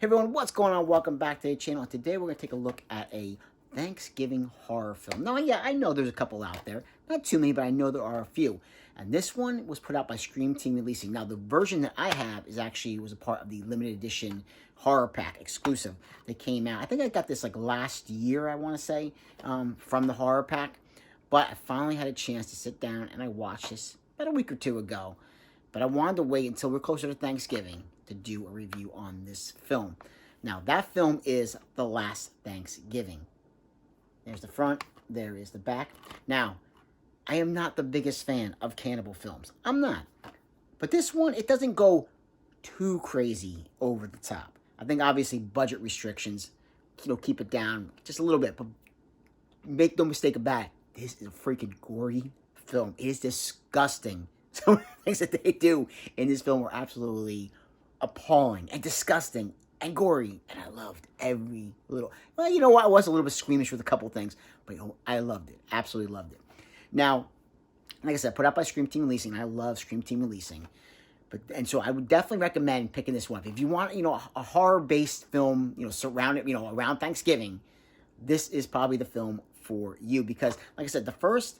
Hey everyone, what's going on? Welcome back to the channel. Today we're going to take a look at a Thanksgiving horror film. Now, yeah, I know there's a couple out there. Not too many, but I know there are a few. And this one was put out by Scream Team Releasing. Now, the version that I have was a part of the limited edition horror pack exclusive that came out. I think I got this like last year, I want to say, from the horror pack. But I finally had a chance to sit down and I watched this about a week or two ago. But I wanted to wait until we're closer to Thanksgiving to do a review on this film. Now, that film is The Last Thanksgiving. There's the front, there is the back. Now, I am not the biggest fan of cannibal films. I'm not. But this one, it doesn't go too crazy over the top. I think obviously budget restrictions, keep it down just a little bit. But make no mistake about it, this is a freaking gory film. It is disgusting. Some of the things that they do in this film are absolutely appalling and disgusting and gory. And I loved every little... Well, you know what? I was a little bit squeamish with a couple things. But I loved it. Absolutely loved it. Now, like I said, put out by Scream Team Releasing. I love Scream Team Releasing. And so I would definitely recommend picking this one up. If you want, a horror-based film, surrounded, around Thanksgiving, this is probably the film for you. Because, like I said, the first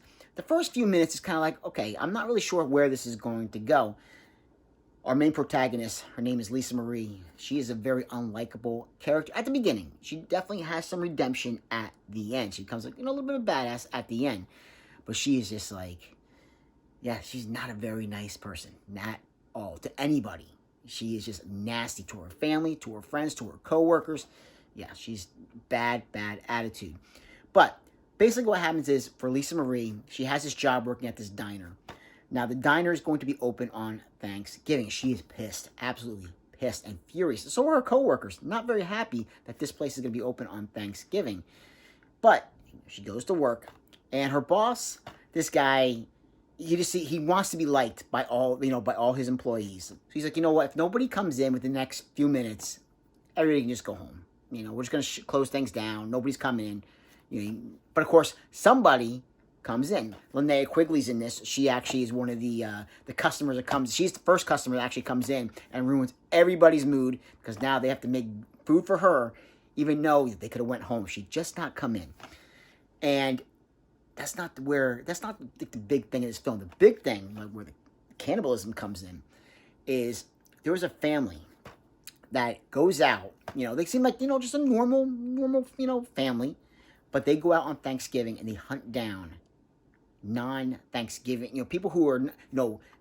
few minutes is kind of like, okay, I'm not really sure where this is going to go. Our main protagonist, her name is Lisa Marie. She is a very unlikable character at the beginning. She definitely has some redemption at the end. She becomes like, a little bit of a badass at the end. But she is just like, yeah, she's not a very nice person. Not all. To anybody. She is just nasty to her family, to her friends, to her coworkers. Yeah, she's bad attitude. But basically what happens is, for Lisa Marie, she has this job working at this diner. Now, the diner is going to be open on Thanksgiving. She is pissed, absolutely pissed and furious. So are her coworkers, not very happy that this place is going to be open on Thanksgiving. But she goes to work, and her boss, this guy, he wants to be liked by all his employees. So he's like, you know what? If nobody comes in within the next few minutes, everybody can just go home. We're just going to close things down. Nobody's coming in. But of course, somebody comes in. Linnea Quigley's in this. She actually is one of the customers that comes. She's the first customer that actually comes in and ruins everybody's mood, because now they have to make food for her, even though they could have went home. She just not come in. And that's not the big thing in this film. The big thing, like where the cannibalism comes in, is there was a family that goes out. They seem like, just a normal, family. But they go out on Thanksgiving and they hunt down non-Thanksgiving, people who are,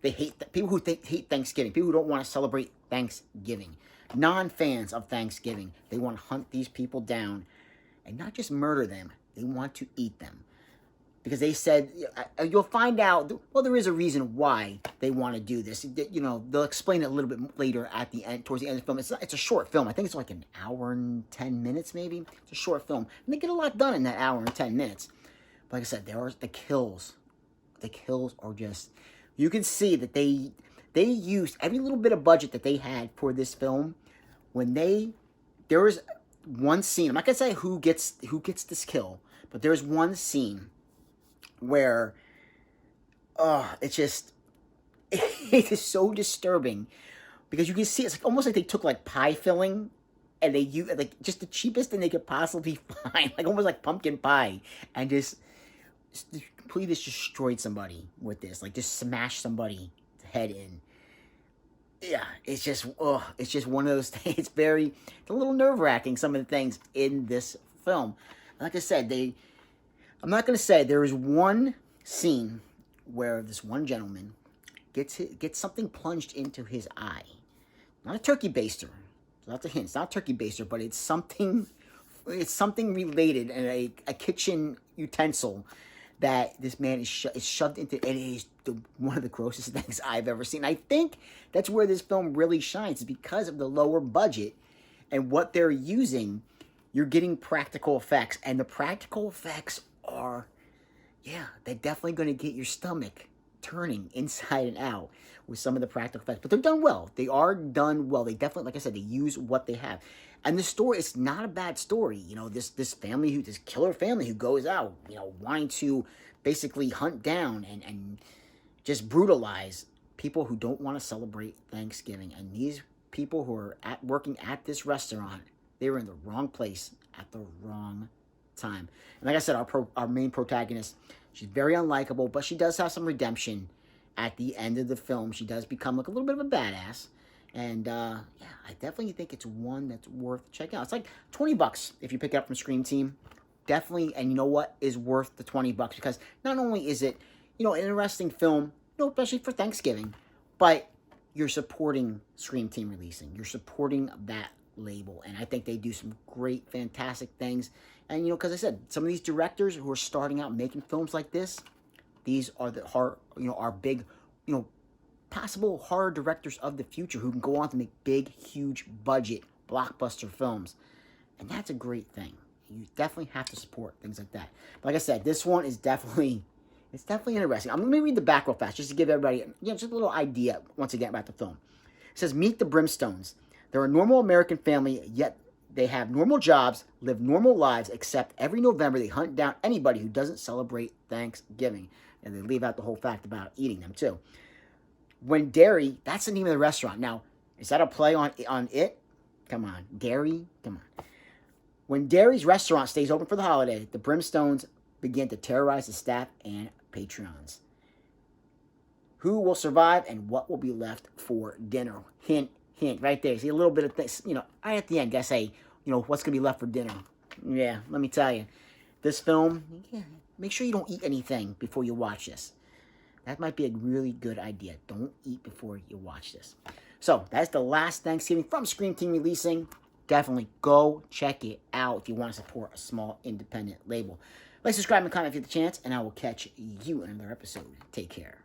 they hate, people who hate Thanksgiving, people who don't want to celebrate Thanksgiving, non-fans of Thanksgiving. They want to hunt these people down and not just murder them. They want to eat them. Because they said, you'll find out, well, there is a reason why they want to do this. They'll explain it a little bit later at the end, towards the end of the film. It's a short film. I think it's like an hour and 10 minutes, maybe. It's a short film. And they get a lot done in that hour and 10 minutes. But like I said, there are the kills. The kills are just... You can see that they used every little bit of budget that they had for this film. There was one scene. I'm not going to say who gets this kill. But there's one scene where it's just it is so disturbing, because you can see it's almost like they took like pie filling and they used like just the cheapest thing they could possibly find, like almost like pumpkin pie, and just completely just destroyed somebody with this, like just smashed somebody's head in. Yeah, it's just one of those things. It's a little nerve-wracking, some of the things in this film. Like I said, I'm not going to say, there is one scene where this one gentleman gets something plunged into his eye. Not a turkey baster. That's a hint. It's not a turkey baster, but it's something related, and a kitchen utensil that this man is shoved into. It is one of the grossest things I've ever seen. I think that's where this film really shines, is because of the lower budget and what they're using. You're getting practical effects, and the practical effects are, they're definitely going to get your stomach turning inside and out with some of the practical effects. But they're done well. They are done well. They definitely, like I said, they use what they have. And the story, it's not a bad story. This family, this killer family who goes out, wanting to basically hunt down and just brutalize people who don't want to celebrate Thanksgiving. And these people who are working at this restaurant, they were in the wrong place at the wrong time. And like I said, our main protagonist, she's very unlikable, but she does have some redemption at the end of the film. She does become like a little bit of a badass. And yeah, I definitely think it's one that's worth checking out. It's like $20 if you pick it up from Scream Team. Definitely, and you know what is worth the $20 because not only is it, an interesting film, especially for Thanksgiving, but you're supporting Scream Team releasing. You're supporting that label, and I think they do some great, fantastic things. And because I said, some of these directors who are starting out making films like this, these are the our big, possible horror directors of the future who can go on to make big, huge budget blockbuster films, and that's a great thing. You definitely have to support things like that. But like I said, this one is definitely interesting. I'm going to read the back real fast just to give everybody just a little idea once again about the film. It says, meet the Brimstones. They're a normal American family, yet they have normal jobs, live normal lives, except every November they hunt down anybody who doesn't celebrate Thanksgiving. And they leave out the whole fact about eating them too. When Derry, that's the name of the restaurant. Now, is that a play on it? Come on, Derry, come on. When Derry's restaurant stays open for the holiday, the Brimstones begin to terrorize the staff and patrons. Who will survive and what will be left for dinner? Hint, hint, right there. See a little bit of this, right at the end, gotta say, what's gonna be left for dinner. Yeah, let me tell you, this film, make sure you don't eat anything before you watch this. That might be a really good idea. Don't eat before you watch this. So, that's the last Thanksgiving from Scream Team releasing. Definitely go check it out if you want to support a small independent label. Like, subscribe, and comment if you have the chance, and I will catch you in another episode. Take care.